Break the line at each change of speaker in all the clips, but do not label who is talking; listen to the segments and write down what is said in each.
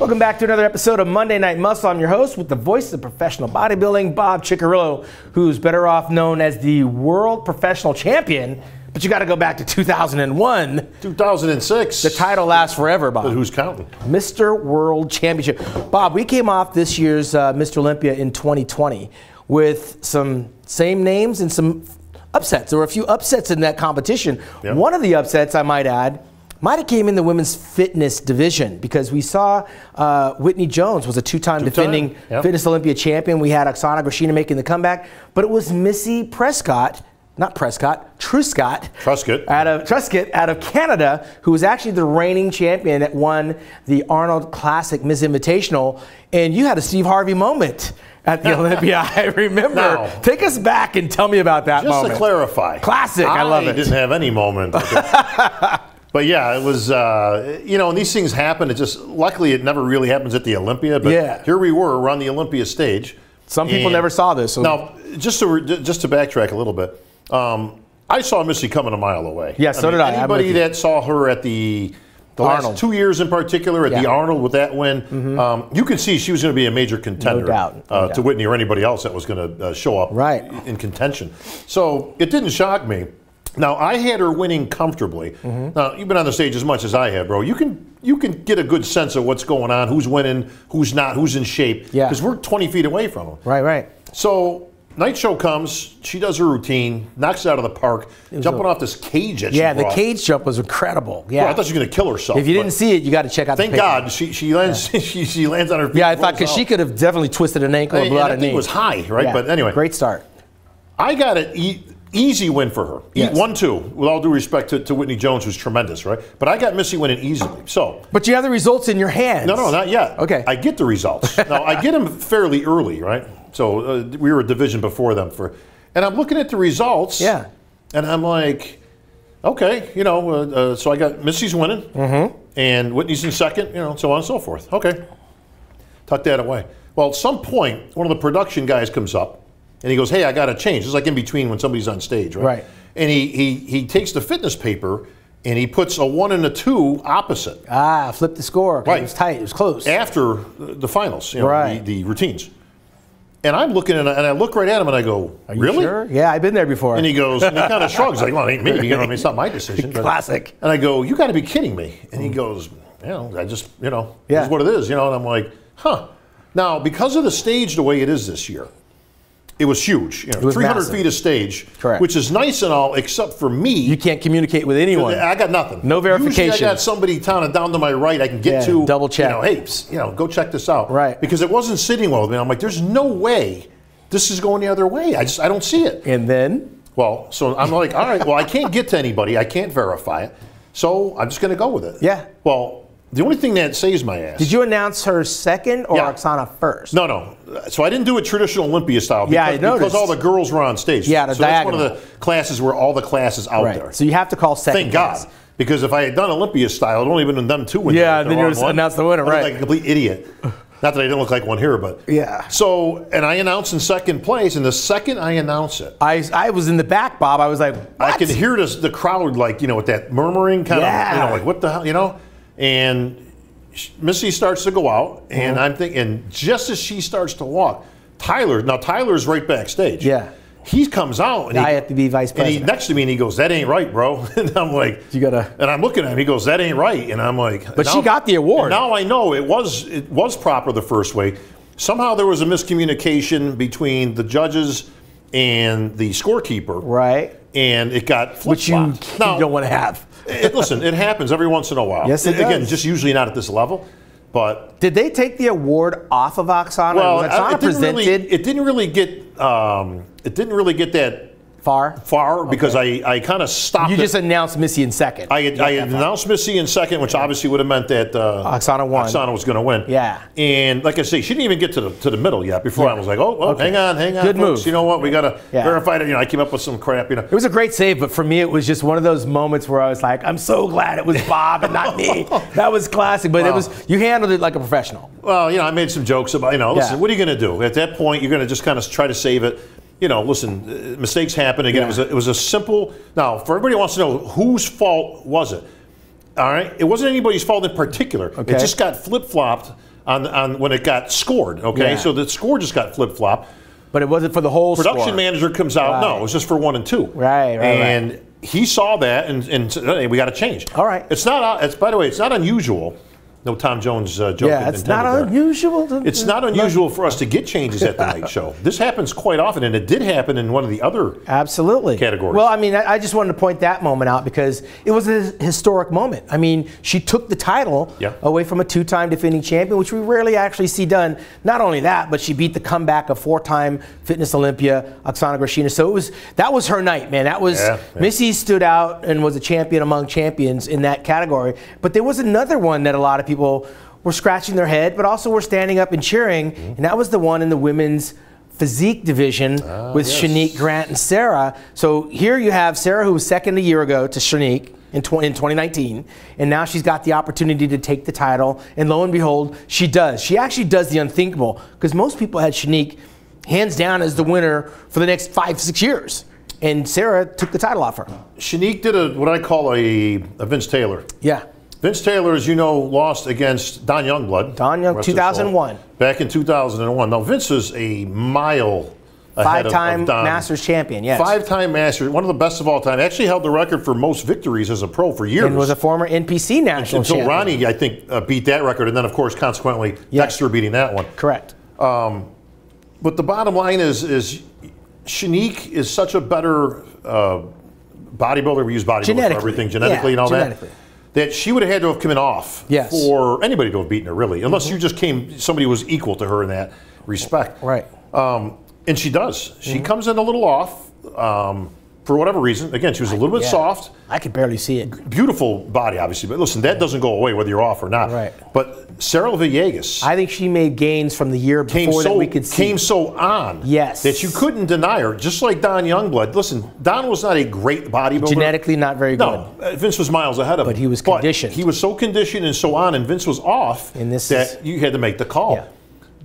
Welcome back to another episode of Monday Night Muscle. I'm your host with the voice of professional bodybuilding, Bob Ciccarillo, who's better off known as the world professional champion. But you got to go back to 2001.
2006.
The title lasts forever, Bob.
But who's counting?
Mr. World Championship. Bob, we came off this year's Mr. Olympia in 2020 with some same names and some upsets. There were a few upsets in that competition. Yep. One of the upsets, I might add, might have came in the women's fitness division because we saw Whitney Jones was a two-time defending Fitness Olympia champion. We had Oksana Grishina making the comeback, but it was Missy Truscott out of Canada, who was actually the reigning champion that won the Arnold Classic Miss Invitational. And you had a Steve Harvey moment at the Olympia, I remember.
Now,
take us back and tell me about that moment.
Just to clarify.
Classic, I love it.
I didn't have any moment. But yeah, it was, you know, and these things happen. It just, luckily it never really happens at the Olympia, but here we were on the Olympia stage.
Some people never saw this. So.
Now, just to backtrack a little bit, I saw Missy coming a mile away.
Yeah, so did I.
Anybody that saw her at the last 2 years in particular at the Arnold with that win, you could see she was going to be a major contender to Whitney or anybody else that was going to show up in contention. So it didn't shock me. Now, I had her winning comfortably. Now, you've been on the stage as much as I have, bro. You can get a good sense of what's going on, who's winning, who's not, who's in shape. Yeah. Because we're 20 feet away from them.
Right.
So, night show comes, she does her routine, knocks it out of the park, jumping off this cage that she brought.
The cage jump was incredible. Yeah.
Well, I thought she was going to kill herself.
If you didn't see it, you got to check out the
Thank God she lands she lands on her feet.
Yeah, I thought because she could have definitely twisted an ankle or blew out a knee.
It was high, right?
Yeah.
But anyway.
Great start.
I got it. Easy win for her. 1-2, with all due respect to Whitney Jones, who's tremendous, right? But I got Missy winning easily. But
you have the results in your hands.
No, not yet.
Okay.
I get the results. Now, I get them fairly early, right? So we were a division before them. And I'm looking at the results.
Yeah.
And I'm like, okay, you know, so I got Missy's winning. And Whitney's in second, you know, so on and so forth. Okay. Tuck that away. Well, at some point, one of the production guys comes up. And he goes, hey, I got to change. It's like in between when somebody's on stage, right? And he takes the fitness paper and he puts a 1 and a 2 opposite.
Flip the score. Right. It was tight. It was close.
After the finals, you know, the routines. And I'm looking and I look right at him and I go,
Are you
really?
Sure? Yeah, I've been there before.
And he goes, and he kind of shrugs, like, well, it ain't me. You know, I mean, it's not my decision.
Classic.
And I go, you got to be kidding me. And he goes, you know, I just, you know, it's what it is, you know. And I'm like, huh. Now, because of the stage the way it is this year, it was huge, you know, 300 feet of stage, which is nice and all, except for me.
You can't communicate with anyone.
I got nothing.
No verification.
Usually I got somebody down to my right I can get to.
Double check.
You know, hey, you know, go check this out.
Right.
Because it wasn't sitting well with me. I'm like, there's no way this is going the other way. I don't see it.
And then?
Well, so I'm like, all right, well, I can't get to anybody. I can't verify it. So I'm just going to go with it.
Yeah.
Well, the only thing that saves my ass.
Did you announce her second or Oksana first?
No. So I didn't do it traditional Olympia style because all the girls were on stage.
Yeah,
so that's one of the classes where all the classes out there.
So you have to call second.
Thank God. Because if I had done Olympia style, it'd only been them two winners.
Yeah, then you would announce the winner, right?
Like a complete idiot. Not that I didn't look like one here, but So, and I announced in second place, and the second I announce it,
I was in the back, Bob. I was like, what?
I could hear the crowd, like, you know, with that murmuring kind of, you know, like, what the hell, you know? And Missy starts to go out, and I'm thinking, just as she starts to walk, Tyler's right backstage. Yeah. He comes out, and
I have to be vice president.
And next to me, and he goes, that ain't right, bro. And I'm like, and I'm looking at him, he goes, that ain't right. And I'm like,
but she got the award.
Now I know it was proper the first way. Somehow there was a miscommunication between the judges and the scorekeeper. Right. And it got flip-flopped.
Which you don't want to have.
Listen, it happens every once in a while.
Yes, it does.
Again, just usually not at this level. But
did they take the award off of Oksana?
Well,
was Oksana presented?
It didn't really get that far because I kind of stopped.
You just announced Missy in second.
I announced Missy in second, which obviously would have meant that
Oksana won.
Oksana was going to win.
Yeah.
And like I say, she didn't even get to the middle yet. Before I was like, hang on,
good
folks.
move.
You know what? We got to verify that. You know, I came up with some crap. You know,
it was a great save, but for me, it was just one of those moments where I was like, I'm so glad it was Bob and not me. That was classic, but you handled it like a professional.
Well, you know, I made some jokes about, you know, listen, what are you going to do at that point? You're going to just kind of try to save it. You know, listen, mistakes happen. Again, it was a simple. Now, for everybody who wants to know, whose fault was it? All right, it wasn't anybody's fault in particular. It just got flip-flopped on when it got scored. Okay, so the score just got flip-flopped.
But it wasn't for the whole
production
score.
manager comes out. No, it was just for 1 and 2.
Right.
And he saw that and said, hey, we got to change.
All right.
It's not. It's, by the way, it's not unusual. No Tom Jones joke.
Yeah, it's not unusual.
It's not unusual for us to get changes at the night show. This happens quite often, and it did happen in one of the other categories.
Well, I mean, I just wanted to point that moment out because it was a historic moment. I mean, she took the title away from a 2-time defending champion, which we rarely actually see done. Not only that, but she beat the comeback of 4-time Fitness Olympia, Oksana Grashina. So that was her night, man. That was Missy stood out and was a champion among champions in that category. But there was another one that a lot of people were scratching their head, but also were standing up and cheering, and that was the one in the women's physique division with Shanique Grant and Sarah. So here you have Sarah, who was second a year ago to Shanique in 2019, and now she's got the opportunity to take the title, and lo and behold, she does. She actually does the unthinkable, because most people had Shanique hands down as the winner for the next 5-6 years, and Sarah took the title off her.
Shanique did what I call a Vince Taylor.
Yeah.
Vince Taylor, as you know, lost against Don Youngblood.
Don Young, 2001.
Back in 2001. Now, Vince is a mile ahead of Don.
5-time Masters champion, yes.
5-time Masters, one of the best of all time. Actually held the record for most victories as a pro for years.
And was a former NPC national champion.
Until Ronnie, I think, beat that record. And then, of course, consequently, Dexter beating that one.
Correct.
But the bottom line is Shanique is such a better bodybuilder. We use bodybuilder for everything, genetically and all that she would have had to have come in off for anybody to have beaten her, really, unless you just somebody was equal to her in that respect.
Right.
And she does. She comes in a little off for whatever reason. Again, she was a little bit soft.
I could barely see it.
Beautiful body, obviously, but listen, that doesn't go away whether you're off or not.
Right.
But Sarah Villegas,
I think she made gains from the year before that we could see.
Came so on that you couldn't deny her, just like Don Youngblood. Listen, Don was not a great bodybuilder.
Genetically not very good.
No, Vince was miles ahead of him.
But he was conditioned.
He was so conditioned and so on, and Vince was off you had to make the call. Yeah.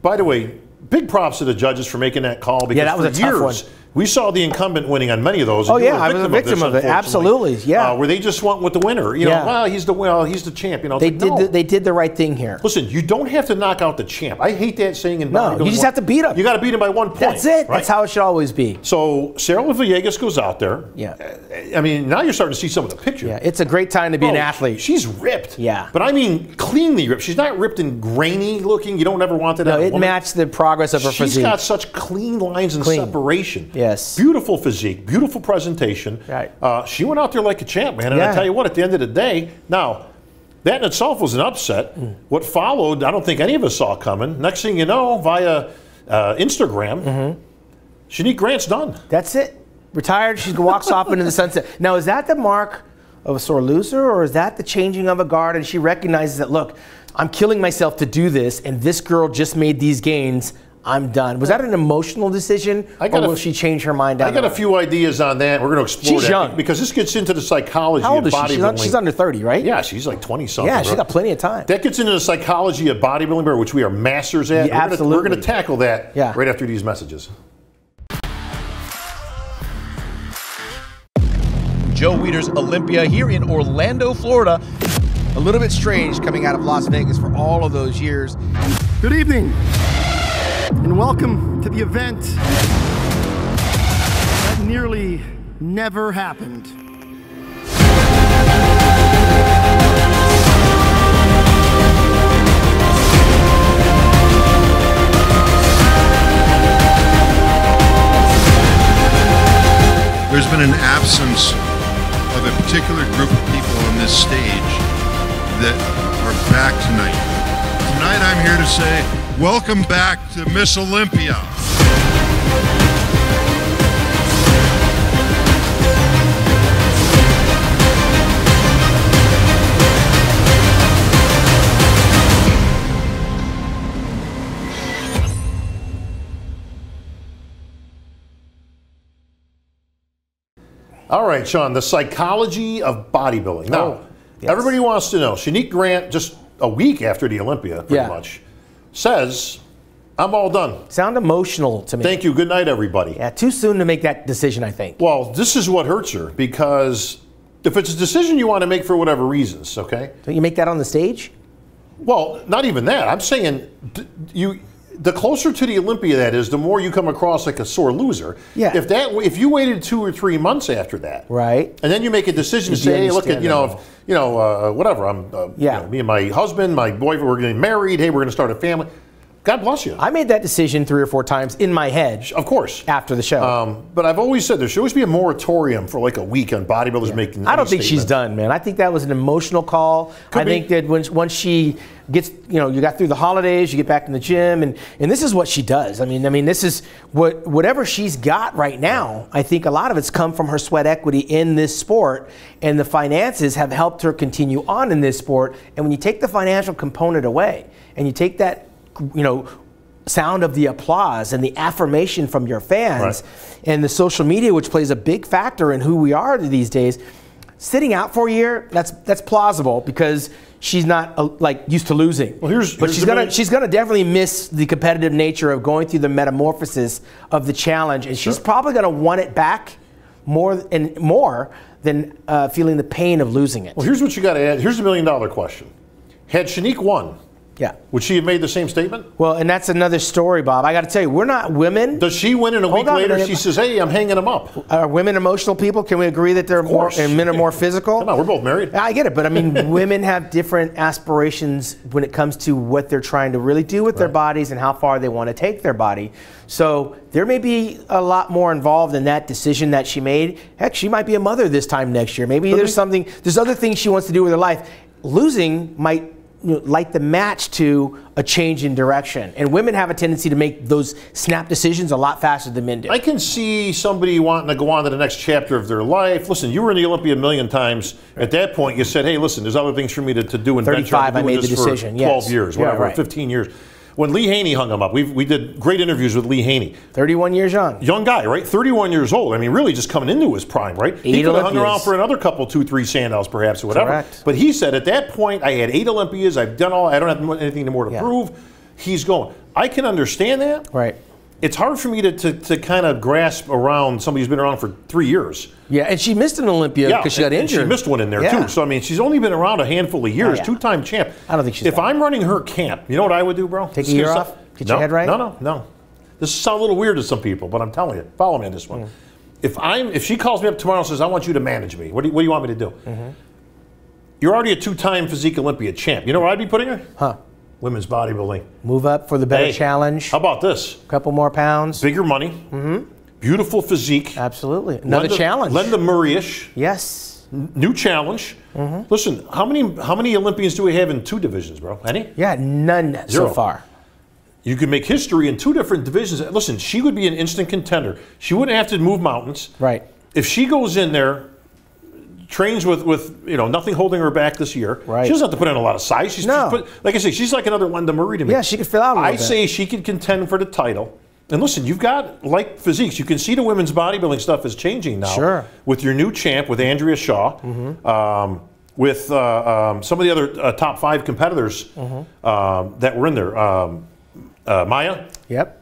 By the way, big props to the judges for making that call, because
that was
for
a tough
years,
one.
We saw the incumbent winning on many of those.
Oh yeah, I was a victim of it. Absolutely, yeah.
Where they just went with the winner. You know, well, he's the champ. You know,
they did the right thing here.
Listen, you don't have to knock out the champ. I hate that saying in bodybuilding.
No, you just have to beat him.
You got to beat him by 1 point.
That's it.
Right?
That's how it should always be.
So Sarah Villegas goes out there.
Yeah.
I mean, now you're starting to see some of the pictures.
Yeah, it's a great time to be an athlete.
She's ripped.
Yeah.
But I mean, cleanly ripped. She's not ripped and grainy looking. You don't ever want that.
No, it matched the progress of her physique.
She's got such clean lines and separation.
Yes.
Beautiful physique, beautiful presentation.
Right.
She went out there like a champ, man. And I tell you what, at the end of the day, now, that in itself was an upset. What followed, I don't think any of us saw coming. Next thing you know, via Instagram, Shanique Grant's done.
That's it. Retired. She walks off into the sunset. Now, is that the mark of a sore loser, or is that the changing of a guard? And she recognizes that, look, I'm killing myself to do this, and this girl just made these gains. I'm done. Was that an emotional decision, or will she change her mind down the road?
I got a few ideas on that. We're going to explore
that. She's young.
Because this gets into the psychology
of
bodybuilding.
How old is she? She's under 30, right?
Yeah, she's like 20-something.
Yeah, she's got plenty of time.
That gets into the psychology of bodybuilding, which we are masters at.
Yeah, absolutely.
We're going to tackle that right after these messages.
Joe Weider's Olympia here in Orlando, Florida. A little bit strange coming out of Las Vegas for all of those years.
Good evening, and welcome to the event that nearly never happened.
There's been an absence of a particular group of people on this stage that are back tonight. Tonight I'm here to say, welcome back to Miss Olympia.
All right, Sean, the psychology of bodybuilding. Now, everybody wants to know. Shanique Grant, just a week after the Olympia, pretty much, says, I'm all done.
Sound emotional to me.
Thank you. Good night, everybody.
Yeah, too soon to make that decision, I think.
Well, this is what hurts her, because if it's a decision you want to make for whatever reasons, okay?
Don't you make that on the stage?
Well, not even that. I'm saying the closer to the Olympia that is, the more you come across like a sore loser.
Yeah.
If you waited 2 or 3 months after that,
right,
and then you make a decision to say, hey, look at whatever. I'm me and my husband, my boyfriend, we're getting married. Hey, we're going to start a family. God bless you.
I made that decision 3 or 4 times in my head.
Of course.
After the show.
But I've always said there should always be a moratorium for like a week on bodybuilders making.
I don't think she's done, man. I think that was an emotional call. I think that once she gets, you got through the holidays, you get back in the gym, and this is what she does. I mean, this is whatever she's got right now. I think a lot of it's come from her sweat equity in this sport, and the finances have helped her continue on in this sport. And when you take the financial component away, and you take that, sound of the applause and the affirmation from your fans, and the social media, which plays a big factor in who we are these days, sitting out for a year, that's plausible because she's not used to losing.
Well,
she's gonna definitely miss the competitive nature of going through the metamorphosis of the challenge, and she's probably gonna want it back more than feeling the pain of losing it.
Well, here's what you got to add. Here's the $1 million question: had Shanique won, would she have made the same statement?
Well, and that's another story, Bob. I got to tell you, we're not women.
Does she win and a week later she says, hey, I'm hanging them up?
Are women emotional people? Can we agree that they're more, and men are more physical?
Come on, we're both married.
I get it, but I mean, women have different aspirations when it comes to what they're trying to really do with their bodies and how far they want to take their body. So there may be a lot more involved in that decision that she made. Heck, she might be a mother this time next year. Maybe there's other things she wants to do with her life. Losing might light the match to a change in direction. And women have a tendency to make those snap decisions a lot faster than men do.
I can see somebody wanting to go on to the next chapter of their life. Listen, you were in the Olympia a million times. At that point, you said, hey, listen, there's other things for me to do and venture.
I made the decision,
for 12 years, whatever, 15 years. When Lee Haney hung him up, we did great interviews with Lee Haney.
31 years young.
Young guy, right? 31 years old. I mean, really just coming into his prime, right? He could have hung around for another couple, 2, 3 Sandals perhaps or whatever.
Correct.
But he said at that point, I had 8 Olympias, I've done all, I don't have anything more to prove. He's going. I can understand that.
Right.
It's hard for me to kind of grasp around somebody who's been around for 3 years.
Yeah, and she missed an Olympia because she got injured.
She missed one in there too. So I mean, she's only been around a handful of years, 2-time champ.
I don't think she's.
If I'm running her camp, you know what I would do, bro?
Take a year off. Get your head right.
No. This sounds a little weird to some people, but I'm telling you, follow me on this one. If she calls me up tomorrow and says, I want you to manage me, what do you want me to do? You're already a 2-time physique Olympia champ. You know where I'd be putting her?
Huh.
Women's bodybuilding.
Move up for the better challenge.
How about this?
A couple more pounds.
Bigger money. Beautiful physique.
Absolutely. Another challenge.
Linda Murray-ish.
Yes.
New challenge. Listen, how many Olympians do we have in 2 divisions, bro? Any?
Yeah, none so far.
You could make history in 2 different divisions. Listen, she would be an instant contender. She wouldn't have to move mountains.
Right.
If she goes in there, trains with nothing holding her back this year.
Right.
She doesn't have to put in a lot of size. She's like I say, she's like another Linda Murray to me.
Yeah, she could fill out a little bit.
I say she could contend for the title. And listen, you've got physiques. You can see the women's bodybuilding stuff is changing now.
Sure.
With your new champ, with Andrea Shaw, with some of the other top 5 competitors that were in there. Maya,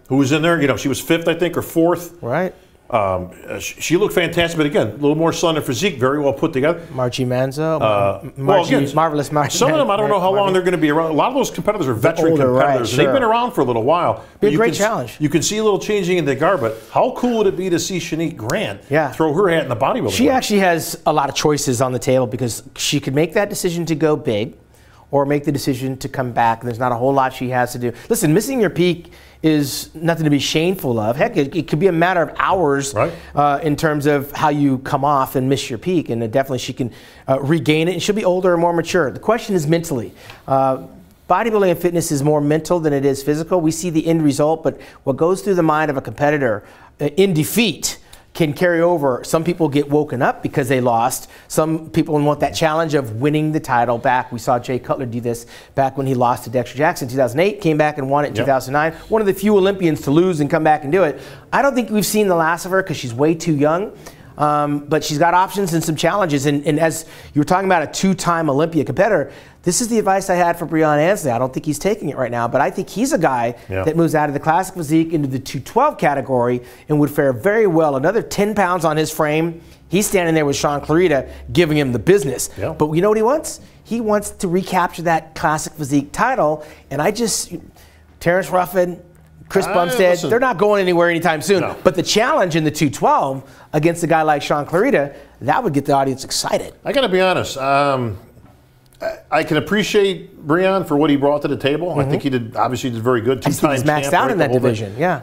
who was in there, she was 5th, I think, or 4th.
Right.
She looked fantastic, but again, a little more slender physique, very well put together.
Margie Manzo, marvelous Margie.
Some of them, I don't know how long they're going to be around. A lot of those competitors are veteran competitors, and they've been around for a little while.
Be a great challenge.
You can see a little changing in the guard, but how cool would it be to see Shanique Grant throw her hat in the bodybuilding?
She actually has a lot of choices on the table because she could make that decision to go big, or make the decision to come back. And there's not a whole lot she has to do. Listen, missing your peak is nothing to be shameful of. Heck, it could be a matter of hours in terms of how you come off and miss your peak. And definitely she can regain it. And she'll be older and more mature. The question is mentally. Bodybuilding and fitness is more mental than it is physical. We see the end result, but what goes through the mind of a competitor in defeat can carry over. Some people get woken up because they lost. Some people want that challenge of winning the title back. We saw Jay Cutler do this back when he lost to Dexter Jackson in 2008, came back and won it in 2009. One of the few Olympians to lose and come back and do it. I don't think we've seen the last of her because she's way too young. But she's got options and some challenges. And as you were talking about a 2-time Olympia competitor, this is the advice I had for Breon Ansley. I don't think he's taking it right now, but I think he's a guy that moves out of the classic physique into the 212 category and would fare very well. Another 10 pounds on his frame. He's standing there with Sean Clarita giving him the business. Yeah. But you know what he wants? He wants to recapture that classic physique title. And Terrence Ruffin, Chris Bumstead, they're not going anywhere anytime soon. No. But the challenge in the 212 against a guy like Sean Clarita, that would get the audience excited.
I got to be honest. I can appreciate Breon for what he brought to the table. I think he obviously did very good.
He's maxed out in that division. Yeah.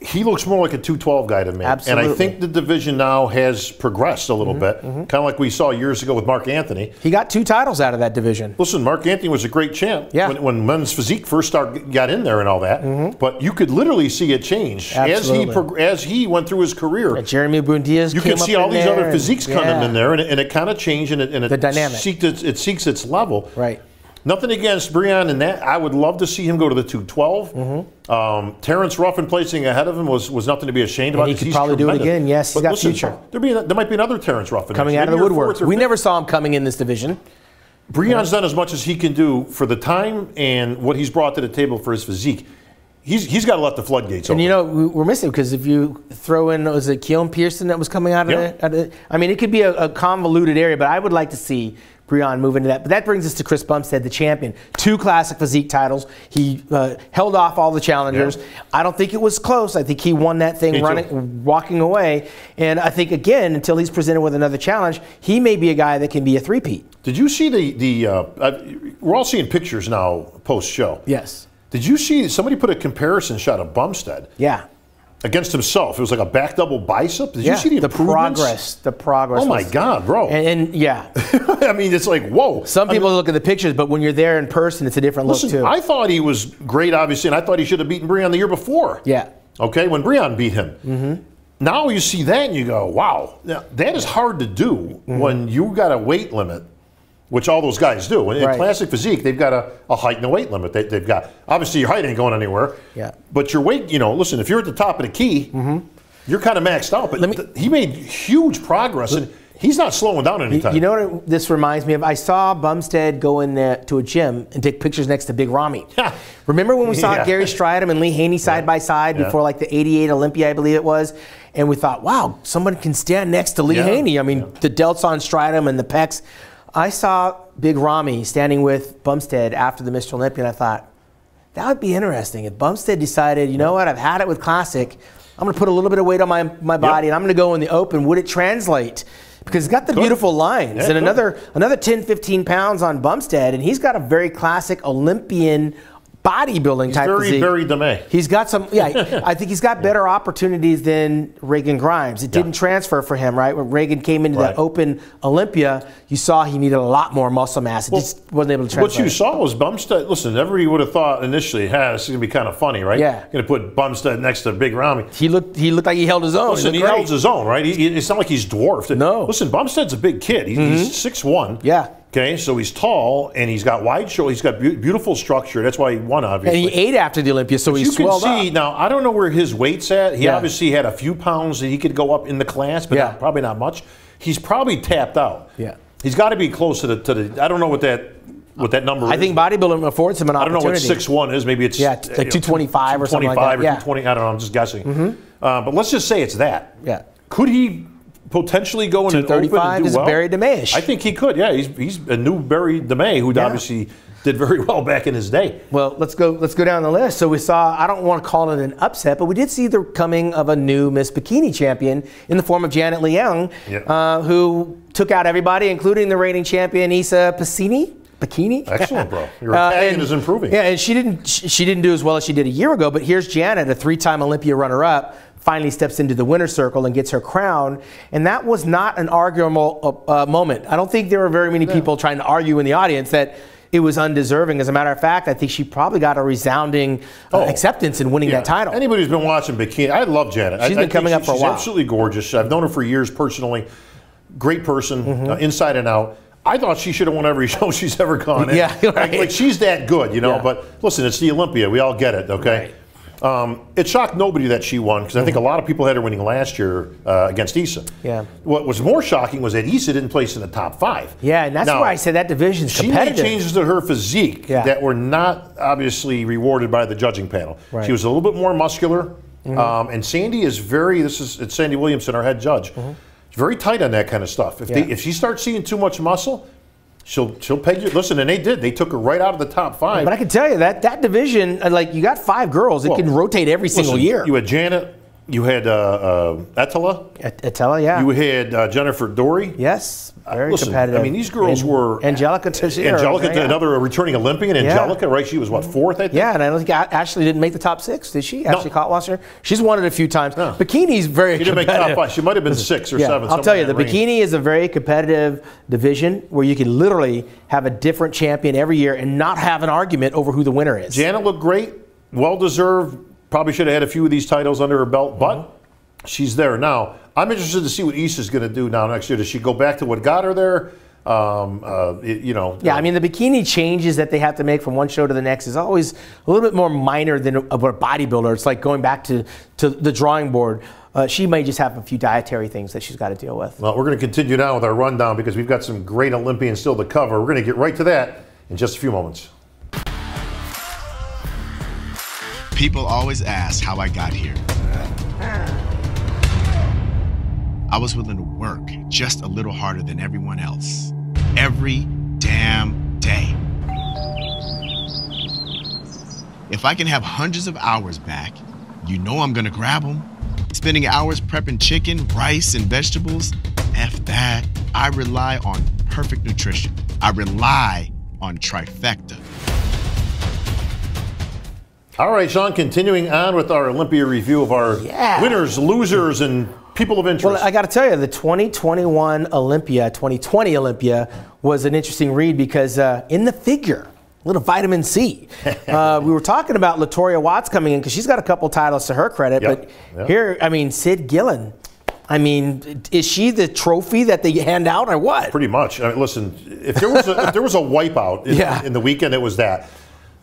He looks more like a 212 guy to me.
Absolutely.
And I think the division now has progressed a little bit, kind of like we saw years ago with Mark Anthony.
He got 2 titles out of that division.
Listen, Mark Anthony was a great champ when men's physique first got in there and all that. But you could literally see it change as he went through his career.
Jeremy Buendias
you could see all these other physiques coming in there, and it kind of changed, and
the dynamic.
It seeks its level.
Right.
Nothing against Breon in that. I would love to see him go to the 212. Terrence Ruffin placing ahead of him was nothing to be ashamed about.
He could probably do it again. Yes, he's got future.
There might be another Terrence Ruffin
coming out of the woodwork. We never saw him coming in this division.
Breon's done as much as he can do for the time and what he's brought to the table for his physique. He's got to let the floodgates open.
And you know, we're missing because if you throw in, was it Keelan Pearson that was coming out of it? I mean, it could be a convoluted area, but I would like to see Breon move into that. But that brings us to Chris Bumstead, the champion. 2 classic physique titles. He held off all the challengers. I don't think it was close. I think he won that thing walking away. And I think, again, until he's presented with another challenge, he may be a guy that can be a three-peat.
Did you see we're all seeing pictures now post-show.
Yes.
Did you see somebody put a comparison shot of Bumstead?
Yeah.
Against himself. It was like a back double bicep. Did you see the
progress? The progress.
Oh, my God, bro.
And yeah.
I mean, it's like, whoa.
Some people look at the pictures, but when you're there in person, it's a different look, too.
I thought he was great, obviously, and I thought he should have beaten Breon the year before.
Yeah.
Okay, when Breon beat him. Now you see that and you go, wow. Now, that is hard to do when you got a weight limit, which all those guys do. In classic physique, they've got a height and a weight limit. They've got, obviously your height ain't going anywhere.
Yeah.
But your weight, listen, if you're at the top of the key, you're kind of maxed out. But he made huge progress, and he's not slowing down anytime.
You know what this reminds me of? I saw Bumstead go in there to a gym and take pictures next to Big Ramy. Remember when we saw Gary Stridham and Lee Haney side by side before like the '88 Olympia, I believe it was? And we thought, wow, someone can stand next to Lee Haney. I mean, the delts on Stridham and the pecs. I saw Big Ramy standing with Bumstead after the Mr. Olympia, and I thought, that would be interesting. If Bumstead decided, you know what, I've had it with Classic, I'm going to put a little bit of weight on my body, and I'm going to go in the open. Would it translate? Because he's got the beautiful lines, and another 10, 15 pounds on Bumstead, and he's got a very classic Olympian bodybuilding type physique.
Very DeMay.
He's got some, I think he's got better opportunities than Reagan Grimes. It didn't transfer for him, right? When Reagan came into that open Olympia, you saw he needed a lot more muscle mass. It just wasn't able to transfer.
What you saw was Bumstead, listen, everybody would have thought initially, this is going to be kind of funny, right?
Yeah.
Going to put Bumstead next to Big Ramy.
He looked like he held his own.
Listen, he held his own, right? It's not like he's dwarfed.
No.
Listen, Bumstead's a big kid. He's 6'1".
Yeah.
Okay, so he's tall, and he's got wide shoulders. He's got beautiful structure. That's why he won, obviously.
And he ate after the Olympia, so he's swelled up. You can see,
now, I don't know where his weight's at. He obviously had a few pounds that he could go up in the class, but probably not much. He's probably tapped out.
Yeah.
He's got to be close to the I don't know what that number is.
I think bodybuilding affords him an opportunity.
I don't know what 6'1" is. Maybe it's
like 225 or something like that.
225 or 220. I don't know. I'm just guessing. But let's just say it's that.
Yeah.
Could he potentially go in an open and do well?
Is Barry DeMay-ish.
I think he could. Yeah, he's a new Barry DeMay who obviously did very well back in his day.
Well, let's go down the list. So we saw, I don't want to call it an upset, but we did see the coming of a new Miss Bikini champion in the form of Janet Leung, who took out everybody, including the reigning champion Issa Bikini.
Excellent, bro. Your Italian is improving.
Yeah, and she didn't do as well as she did a year ago. But here's Janet, a 3-time Olympia runner-up, finally steps into the winner's circle and gets her crown. And that was not an arguable moment. I don't think there were very many people trying to argue in the audience that it was undeserving. As a matter of fact, I think she probably got a resounding acceptance in winning that title.
Anybody who's been watching Bikini, I love Janet.
She's been coming up for a while.
She's absolutely gorgeous. I've known her for years personally. Great person, inside and out. I thought she should have won every show she's ever gone in.
Yeah, right.
Like she's that good, you know. Yeah. But listen, it's the Olympia. We all get it, okay? It shocked nobody that she won because I think a lot of people had her winning last year against Issa.
Yeah.
What was more shocking was that Issa didn't place in the top 5.
Yeah, and that's why I said that division's competitive.
She made changes to her physique that were not obviously rewarded by the judging panel. Right. She was a little bit more muscular, and Sandy is it's Sandy Williamson, our head judge. She's very tight on that kind of stuff. If she starts seeing too much muscle, she'll peg you. Listen, and they did. They took her right out of the top 5.
But I can tell you that division, like you got 5 girls, it can rotate every single year.
You had Janet, you had Attila.
Attila, yeah.
You had Jennifer Dory.
Yes, very competitive.
I mean, these girls were
Angelica Teixeira.
Angelica, another returning Olympian. Angelica, right? She was what, 4th, I think.
Yeah, and I don't think Ashley didn't make the top 6, did she? Ashley Cotwasser. She's won it a few times. No. Bikini's very competitive. She didn't make top 5. She might have been 6 or 7. I'll tell you, the bikini is a very competitive division where you can literally have a different champion every year and not have an argument over who the winner is.
Janet looked great, well deserved. Probably should have had a few of these titles under her belt, but she's there now. I'm interested to see what Issa's going to do now next year. Does she go back to what got her there?
Yeah, I mean, the bikini changes that they have to make from one show to the next is always a little bit more minor than a bodybuilder. It's like going back to the drawing board. She may just have a few dietary things that she's got to deal with.
Well, we're going to continue now with our rundown because we've got some great Olympians still to cover. We're going to get right to that in just a few moments.
People always ask how I got here. I was willing to work just a little harder than everyone else. Every damn day. If I can have hundreds of hours back, you know I'm gonna grab them. Spending hours prepping chicken, rice, and vegetables, F that. I rely on perfect nutrition. I rely on trifecta.
All right, Sean, continuing on with our Olympia review of our winners, losers, and people of interest.
Well, I got to tell you, the 2020 Olympia was an interesting read because in the figure, a little vitamin C. We were talking about Latoria Watts coming in because she's got a couple titles to her credit, but here, I mean, Sid Gillen. I mean, is she the trophy that they hand out or what?
Pretty much. I mean, listen, if there was a wipeout in the weekend, it was that.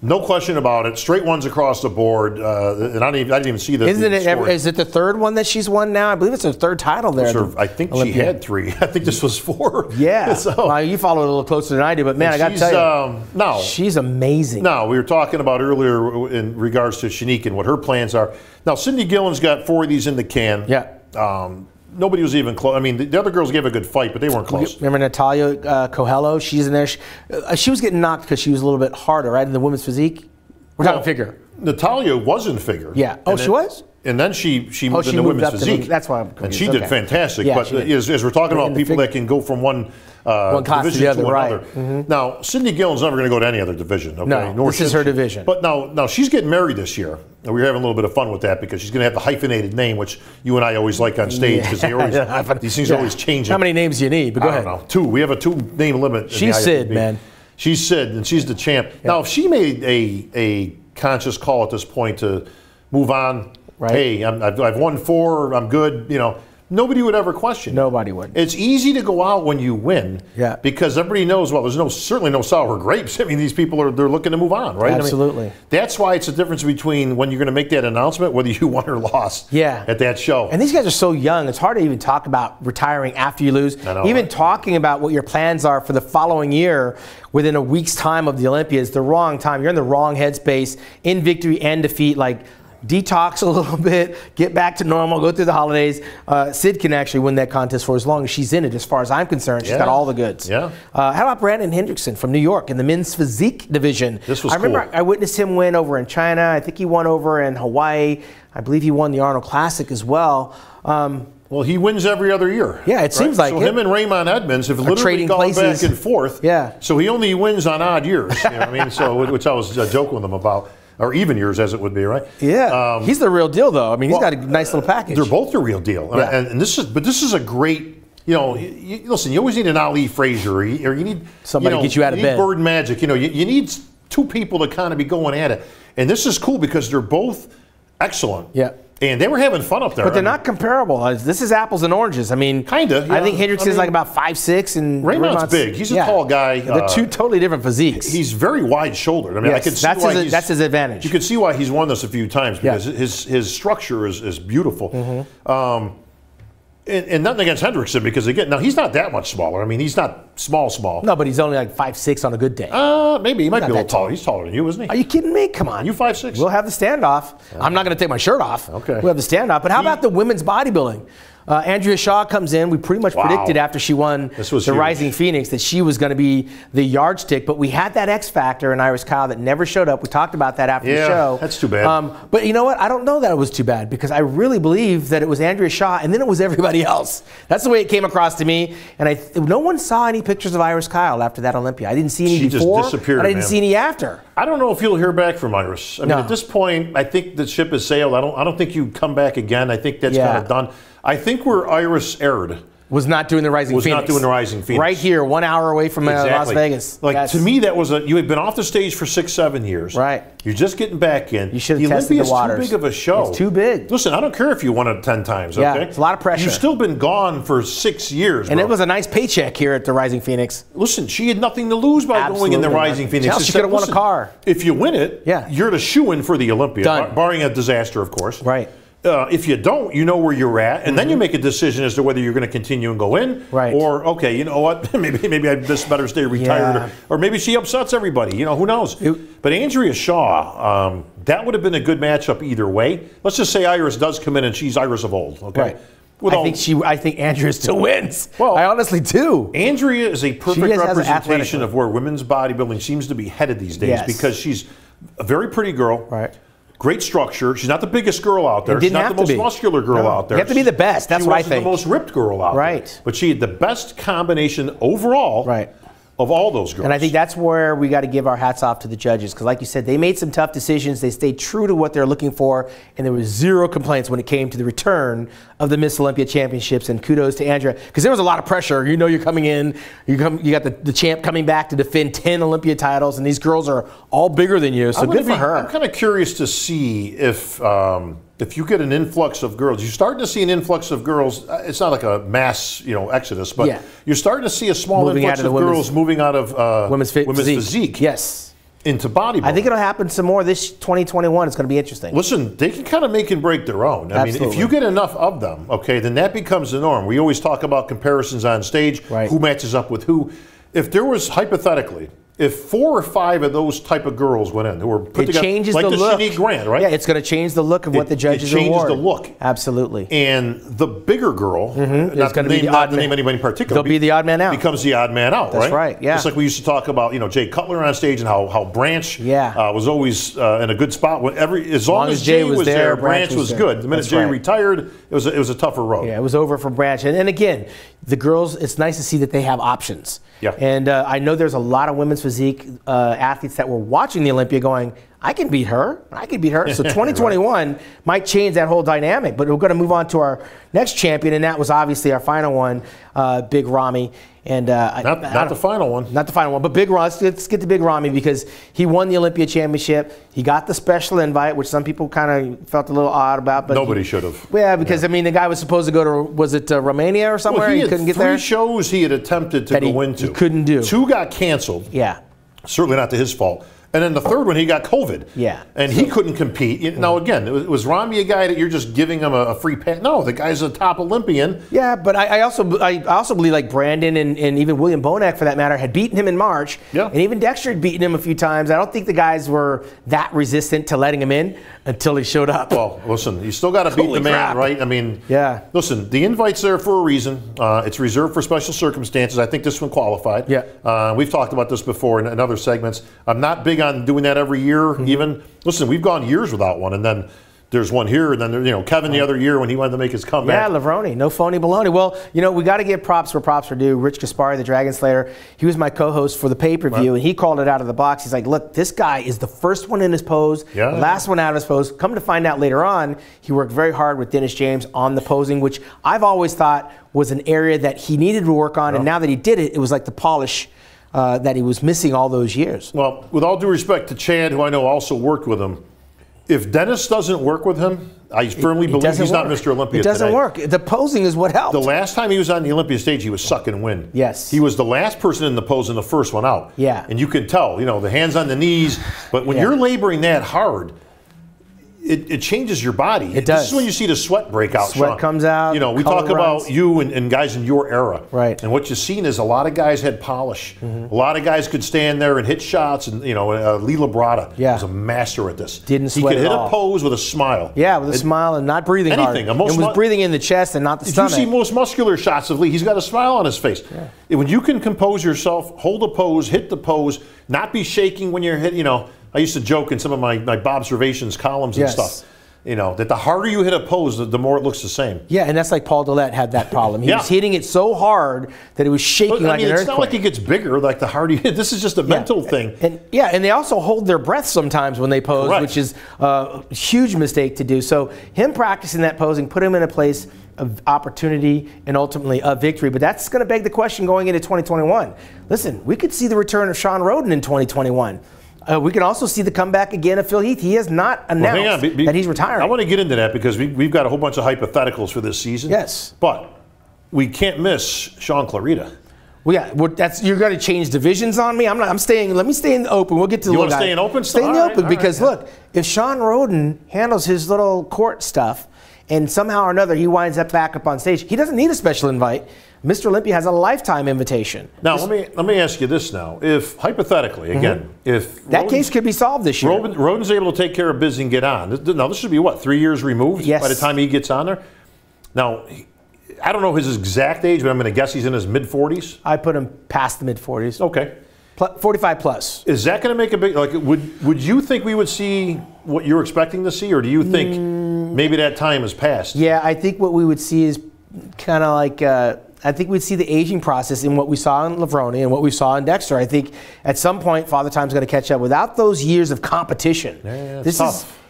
No question about it. Straight ones across the board, and I didn't even see the.
Is it the 3rd one that she's won now? I believe it's her 3rd title there.
I think Olympia. She had 3. I think this was 4.
Yeah. So, well, you follow it a little closer than I do, but man, I got to tell you,
no,
she's amazing.
Now we were talking about earlier in regards to Shanique and what her plans are. Now Cindy Gillen's got 4 of these in the can.
Yeah.
Nobody was even close. I mean, the other girls gave a good fight, but they weren't close.
Remember Natalia Coelho? She's in there. She was getting knocked because she was a little bit harder, right, in the women's physique. We're talking figure.
Natalia was in figure.
Yeah. Oh, she was?
And then she moved into women's physique.
That's why I'm confused.
And she did fantastic. Yeah, but as we're talking about people that can go from one
class
division
to the other,
right. Now, Cindy Gillen's never going to go to any other division. Okay?
No, this is her division.
But now she's getting married this year. And we're having a little bit of fun with that because she's going to have the hyphenated name, which you and I always like on stage because these things are always changing.
How many names do you need? But go ahead.
I don't know. 2. We have a 2-name limit.
She's Sid, man.
She's Sid, and she's the champ. Yeah. Now, if she made a conscious call at this point to move on, hey, I've won 4, I'm good, nobody would ever question.
Nobody would.
It's easy to go out when you win because everybody knows, well, there's certainly no sour grapes. I mean, these people they're looking to move on, right?
Absolutely.
I mean, that's why it's a difference between when you're going to make that announcement, whether you won or lost at that show.
And these guys are so young, it's hard to even talk about retiring after you lose.
I know,
even talking about what your plans are for the following year within a week's time of the Olympia is the wrong time. You're in the wrong headspace in victory and defeat. Like, detox a little bit, get back to normal, go through the holidays. Sid can actually win that contest for as long as she's in it, as far as I'm concerned. She's got all the goods.
Yeah.
How about Brandon Hendrickson from New York in the men's physique division?
This was
I remember I witnessed him win over in China. I think he won over in Hawaii. I believe he won the Arnold Classic as well.
Well, he wins every other year.
Yeah, it seems like
so him and Raymond Edmonds have literally gone back and forth.
Yeah.
So he only wins on odd years. You know what I mean? So, which I was joking with him about. Or even years, as it would be, right?
Yeah, he's the real deal, though. I mean, he's got a nice little package.
They're both the real deal, and this is a great. Listen, you always need an Ali Frazier, or you need
somebody to get you out of bed.
Bird Magic, you need 2 people to kind of be going at it, and this is cool because they're both excellent.
Yeah.
And they were having fun up there.
But they're not comparable. This is apples and oranges. I mean,
kind of. Yeah.
I think Hendrickson's like about 5'6", and
Raymond's big. He's a tall guy.
They're two totally different physiques.
He's very wide-shouldered. I mean, I can see why
that's his advantage.
You can see why he's won this a few times because his structure is beautiful. And nothing against Hendrickson because, again, now he's not that much smaller. I mean, he's not small.
No, but he's only like 5'6" on a good day.
Maybe. He might be a little taller. He's taller than you, isn't he?
Are you kidding me? Come on.
You 5'6"?
We'll have the standoff. I'm not going to take my shirt off.
Okay.
We'll have the standoff. But how about the women's bodybuilding? Andrea Shaw comes in. We pretty much predicted after she won the Rising Phoenix that she was going to be the yardstick. But we had that X factor in Iris Kyle that never showed up. We talked about that after the show.
That's too bad.
But you know what? I don't know that it was too bad because I really believe that it was Andrea Shaw and then it was everybody else. That's the way it came across to me. And no one saw any pictures of Iris Kyle after that Olympia. I didn't see any before.
Just disappeared,
and I didn't see any after.
I don't know if you'll hear back from Iris. I mean, at this point, I think the ship has sailed. I don't think you come back again. I think that's kind of done. I think where Iris erred
was not doing the Rising Phoenix.
Was not doing the Rising Phoenix.
Right here, 1 hour away from Las Vegas.
Like to me, that was you had been off the stage for 6-7 years.
Right.
You're just getting back in.
You should have tested the waters.
Too big of a show.
It's too big.
Listen, I don't care if you won it 10 times.
Yeah,
okay?
It's a lot of pressure.
You've still been gone for 6 years,
and it was a nice paycheck here at the Rising Phoenix.
Listen, she had nothing to lose by going in the Rising Phoenix.
She could have won a car.
If you win it, you're the shoo-in for the Olympia, barring a disaster, of course.
Right.
If you don't, you know where you're at, and then you make a decision as to whether you're going to continue and go in, or okay, you know what, maybe I just better stay retired, or maybe she upsets everybody. You know, who knows? But Andrea Shaw, that would have been a good matchup either way. Let's just say Iris does come in and she's Iris of old. Okay.
Right. I think Andrea still wins. Well, I honestly do.
Andrea is a perfect representation of where women's bodybuilding seems to be headed these days because she's a very pretty girl.
Right.
Great structure. She's not the biggest girl out there. She's not the most muscular girl out there.
You have to be the best. That's what I think.
She wasn't the most ripped girl out there. But she had the best combination overall of all those girls.
And I think that's where we got to give our hats off to the judges because like you said, they made some tough decisions. They stayed true to what they're looking for, and there was zero complaints when it came to the return of the Miss Olympia Championships, and kudos to Andrea because there was a lot of pressure. You know you're coming in, you got the champ coming back to defend 10 Olympia titles, and these girls are all bigger than you, so good for her.
I'm kind of curious to see if you get an influx of girls. You're starting to see an influx of girls. It's not like a mass, exodus, but you're starting to see a small influx of girls moving out of women's physique.
Yes.
Into bodybuilding.
I think it'll happen some more this 2021. It's going to be interesting.
Listen, they can kind of make and break their own. I mean, if you get enough of them, okay, then that becomes the norm. We always talk about comparisons on stage, who matches up with who. If there was, hypothetically, if 4 or 5 of those type of girls went in, who were put together,
changes
like
the look.
Shanique Grant, right?
Yeah, it's going to change the look of what the judges reward.
It changes the look.
Absolutely.
And the bigger girl, not to name anybody in particular,
they'll be the odd man out.
Becomes the odd man out,
That's right, yeah.
Just like we used to talk about, Jay Cutler on stage and how Branch was always in a good spot. As long as Jay was there, Branch was good. The minute Jay retired, it was a tougher road.
Yeah, it was over for Branch. And again, the girls, it's nice to see that they have options.
Yeah.
And I know there's a lot of women's physique athletes that were watching the Olympia going, I can beat her. I can beat her. So 2021 might change that whole dynamic. But we're going to move on to our next champion, and that was obviously our final one, Big Ramy. And
not the final one.
Not the final one, but Big Ramy. Let's get to Big Ramy because he won the Olympia Championship. He got the special invite, which some people kind of felt a little odd about. But
nobody should have.
Yeah, because I mean, the guy was supposed to go to, was it Romania or somewhere?
Well,
he couldn't get there.
3 shows he had attempted to go into.
He couldn't do.
2 got canceled.
Yeah.
Certainly not to his fault. And then the 3rd one, he got COVID.
Yeah.
And he couldn't compete. Now, again, was Ramy a guy that you're just giving him a free pass? No, the guy's a top Olympian.
Yeah, but I also believe like Brandon and even William Bonac, for that matter, had beaten him in March.
Yeah.
And even Dexter had beaten him a few times. I don't think the guys were that resistant to letting him in until he showed up.
Well, listen, you still got to beat the man, right? I mean, listen, the invite's there for a reason. It's reserved for special circumstances. I think this one qualified.
Yeah.
We've talked about this before in other segments. I'm not big on doing that every year, even. Listen, we've gone years without one, and then there's one here, and then there, Kevin the other year when he wanted to make his comeback.
Yeah, Lavroni, no phony baloney. Well, we got to give props where props are due. Rich Gaspari, the Dragon Slayer, he was my co-host for the pay-per-view, and he called it out of the box. He's like, look, this guy is the first one in his pose, the last one out of his pose. Come to find out later on, he worked very hard with Dennis James on the posing, which I've always thought was an area that he needed to work on, and now that he did it, it was like the polish that he was missing all those years.
Well, with all due respect to Chad, who I know also worked with him, If Dennis doesn't work with him, I firmly believe he's not Mr. Olympia.
It doesn't
today.
work. The posing is what helped.
The last time he was on the Olympia stage, he was sucking wind.
Yes.
He was the last person in the pose and the first one out.
Yeah.
And you can tell, you know, the hands on the knees. But when you're laboring that hard, it changes your body.
It does.
This is when you see the sweat break out,
Sweat
Sean.
comes out.
You know, we
color
talk
runs.
about you and guys in your era.
Right.
And what you've seen is a lot of guys had polish. A lot of guys could stand there and hit shots. And, you know, Lee Labrada was a master at this.
Didn't sweat
He could hit
all.
a pose with a smile.
Yeah, with a smile and not breathing
anything.
hard. And was breathing in the chest and not the stomach.
You see most muscular shots of Lee, he's got a smile on his face. Yeah. When you can compose yourself, hold a pose, hit the pose, not be shaking when you're hit, you know, I used to joke in some of my Bobservations columns and stuff. You know, that the harder you hit a pose, the more it looks the same.
Yeah, and that's like Paul Dillette had that problem. He was hitting it so hard that it was shaking like an earthquake.
It's not like it gets bigger, like the harder you hit. This is just a mental thing.
And they also hold their breath sometimes when they pose, which is a huge mistake to do. So him practicing that posing put him in a place of opportunity and ultimately a victory. But that's going to beg the question going into 2021. Listen, we could see the return of Sean Roden in 2021. We can also see the comeback again of Phil Heath. He has not announced that he's retiring.
I want to get into that because we've got a whole bunch of hypotheticals for this season.
Yes.
But we can't miss Sean Clarita.
Well, yeah, you're going to change divisions on me. I'm staying. Let me stay in the open. We'll get to the.
You want to stay in open?
Stay in the open because look, if Sean Roden handles his little court stuff, and somehow or another he winds up back up on stage, he doesn't need a special invite. Mr. Olympia has a lifetime invitation.
Now, let me ask you this now. If, hypothetically, again, if
that case could be solved this year.
Roden's able to take care of business and get on. Now, this should be, what, 3 years removed by the time he gets on there? Now, I don't know his exact age, but I'm going to guess he's in his mid-40s.
I put him past the mid-40s.
Okay.
45 plus.
Is that going to make a big, like, would you think we would see what you're expecting to see, or do you think maybe that time has passed?
Yeah, I think what we would see is kind of like, I think we'd see the aging process in what we saw in Lavroni and what we saw in Dexter. I think at some point, Father Time's going to catch up. Without those years of competition,
it's tough.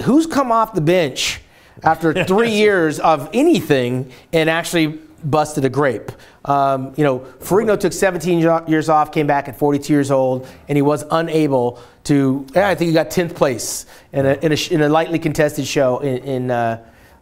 Who's come off the bench after 3 years of anything and actually busted a grape? You know, Ferrigno took 17 years off, came back at 42 years old, and he was unable to. I think he got 10th place in a lightly contested show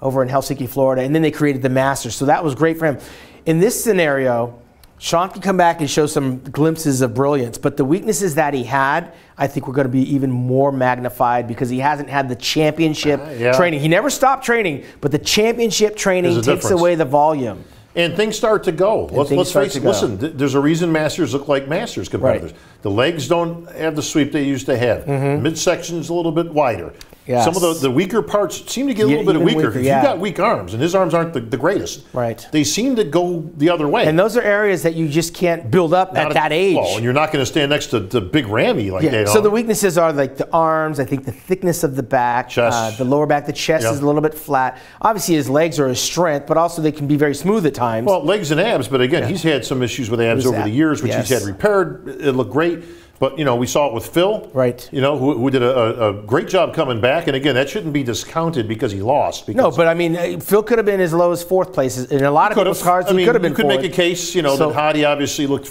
over in Helsinki, Florida, and then they created the Masters. So that was great for him. In this scenario, Sean can come back and show some glimpses of brilliance, but the weaknesses that he had, I think were going to be even more magnified because he hasn't had the championship training. He never stopped training, but the championship training takes away the volume.
And things start to go. Let's face it. Listen, there's a reason Masters look like Masters competitors. Right. The legs don't have the sweep they used to have. Midsection's a little bit wider. Yes. Some of the weaker parts seem to get a little bit weaker. If you've got weak arms, and his arms aren't the greatest, they seem to go the other way.
And those are areas that you just can't build up at that age.
Well, and you're not going to stand next to Big Ramy like that.
So the weaknesses are like the arms, I think the thickness of the back,
chest.
The lower back, the chest is a little bit flat. Obviously his legs are his strength, but also they can be very smooth at times.
Well, legs and abs, but again, he's had some issues with abs over the years, which he's had repaired. It looked great. But, you know, we saw it with Phil, you know, who did a great job coming back. And, again, that shouldn't be discounted because he lost.
No, but, I mean, Phil could have been as low as 4th place. In a lot of people's cards, he could have been 4th.
You could make a case, you know, that Hadi obviously looked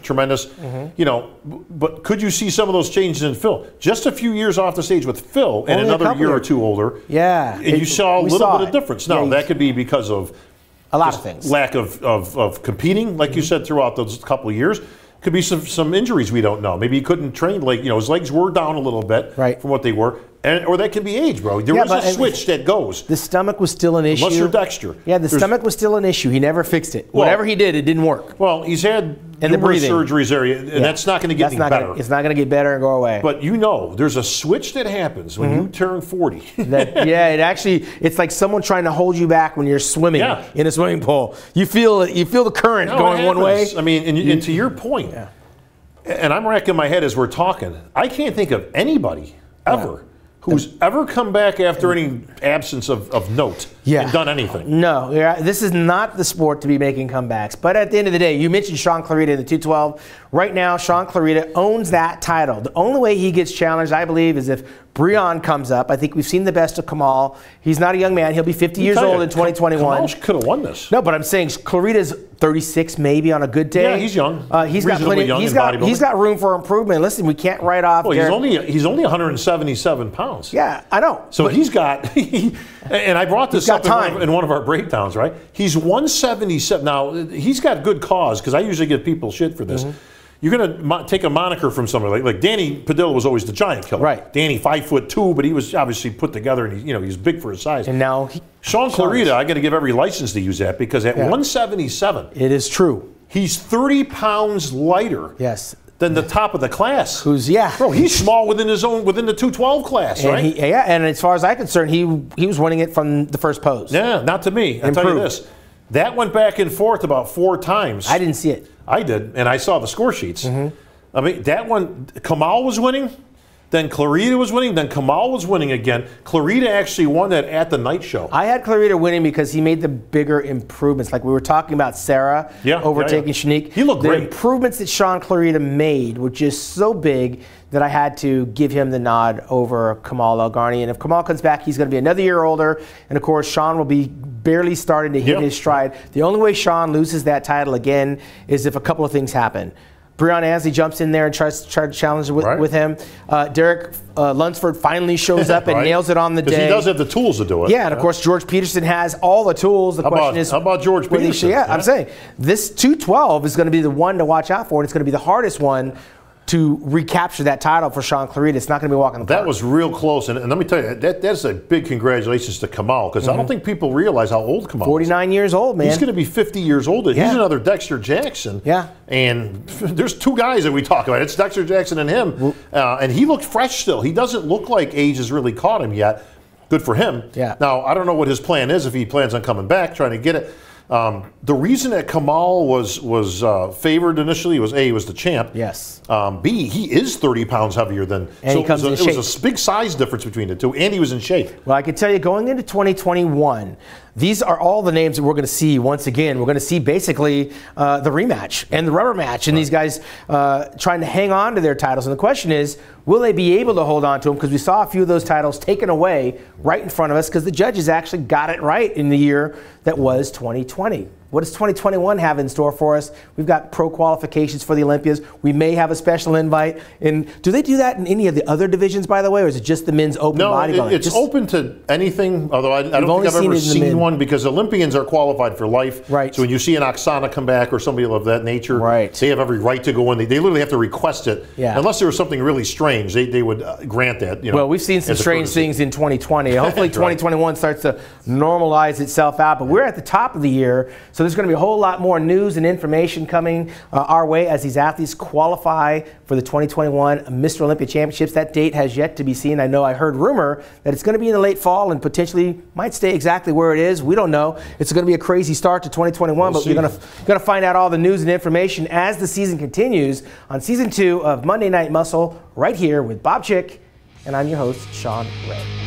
tremendous. You know, but could you see some of those changes in Phil? Just a few years off the stage with Phil and another year or two older.
Yeah.
And you saw a little bit of difference. Now, that could be because of
a lot of things.
Lack of competing, like you said, throughout those couple of years. Could be some injuries we don't know. Maybe he couldn't train, like, you know, his legs were down a little bit from what they were. Or that could be age, bro. There was a switch that goes.
The stomach was still an issue.
Unless you're Dexter.
Yeah, the stomach was still an issue. He never fixed it. Whatever he did, it didn't work.
Well, he's had numerous surgeries there, and that's not going to get any better.
It's not going to get better and go away.
But you know, there's a switch that happens when you turn 40.
It's like someone trying to hold you back when you're swimming in a swimming pool. You feel the current going one way.
I mean, and to your point, and I'm racking my head as we're talking, I can't think of anybody ever who's ever come back after any absence of note. and done anything.
No, this is not the sport to be making comebacks. But at the end of the day, you mentioned Sean Clarita in the 212. Right now, Sean Clarita owns that title. The only way he gets challenged, I believe, is if Breon comes up. I think we've seen the best of Kamal. He's not a young man. He'll be 50 years old in 2021.
Kamal could have won this.
No, but I'm saying Clarita's 36 maybe on a good day.
Yeah, he's young.
He's got plenty. He's got room for improvement. Listen, we can't write off.
Well, he's only 177 pounds.
Yeah, I know.
So he's got. And I brought this up in one of our breakdowns, right? He's 177. Now he's got good cause because I usually give people shit for this. You're going to take a moniker from somebody like Danny Padilla was always the giant killer.
Right.
Danny 5'2", but he was obviously put together and he's big for his size.
And now
Sean Clarita, I got to give every license to use that because at 177,
it is true.
He's 30 pounds lighter.
Yes.
Than the top of the class.
Bro,
he's small within the 212 class,
and
right?
And as far as I'm concerned, he was winning it from the first pose.
Yeah, not to me. I'll tell you this. That went back and forth about 4 times.
I didn't see it.
I did, and I saw the score sheets. I mean, that one, Kamal was winning, then Clarita was winning, then Kamal was winning again. Clarita actually won that at the night show.
I had Clarita winning because he made the bigger improvements. Like we were talking about Sarah overtaking Shanique.
He looked great.
The improvements that Sean Clarita made were just so big that I had to give him the nod over Kamal Elgarni. And if Kamal comes back, he's going to be another year older. And of course, Sean will be barely starting to hit his stride. The only way Sean loses that title again is if a couple of things happen. Breon Ansley jumps in there and tries to challenge with him. Derek Lunsford finally shows up and nails it on the day.
He does have the tools to do it.
Yeah, and of course George Peterson has all the tools. The question is,
how about George Peterson?
I'm saying this 212 is going to be the one to watch out for, and it's going to be the hardest one to recapture that title for Sean Clarita. It's not going to be walking the park.
That was real close, and let me tell you, that's a big congratulations to Kamal, because I don't think people realize how old Kamal is.
49 years old, man.
He's going to be 50 years old. He's another Dexter Jackson.
Yeah.
And there's 2 guys that we talk about. It's Dexter Jackson and him, and he looked fresh still. He doesn't look like age has really caught him yet. Good for him.
Yeah.
Now, I don't know what his plan is, if he plans on coming back, trying to get it. The reason that Kamal was favored initially was A, he was the champ.
Yes.
B, he is 30 pounds heavier than.
And so it
was a big size difference between the two, and he was in shape.
Well, I can tell you, going into 2021, these are all the names that we're going to see once again. We're going to see basically the rematch and the rubber match, and these guys trying to hang on to their titles. And the question is, will they be able to hold on to them? Because we saw a few of those titles taken away right in front of us because the judges actually got it right in the year that was 2020. What does 2021 have in store for us? We've got pro qualifications for the Olympias. We may have a special invite. And do they do that in any of the other divisions, by the way, or is it just the men's open bodybuilding?
No, it's open to anything, although I don't think I've ever seen one, because Olympians are qualified for life.
Right.
So when you see an Oksana come back or somebody of that nature, they have every right to go in. They literally have to request it.
Yeah.
Unless there was something really strange, they would grant that.
Well, we've seen some strange things in 2020. Hopefully 2021 starts to normalize itself out. But we're at the top of the year, so there's going to be a whole lot more news and information coming our way as these athletes qualify for the 2021 Mr. Olympia Championships. That date has yet to be seen. I know I heard rumor that it's going to be in the late fall and potentially might stay exactly where it is. We don't know. It's going to be a crazy start to 2021, but we're going to find out all the news and information as the season continues on Season 2 of Monday Night Muscle right here with Bob Chick, and I'm your host, Sean Ray.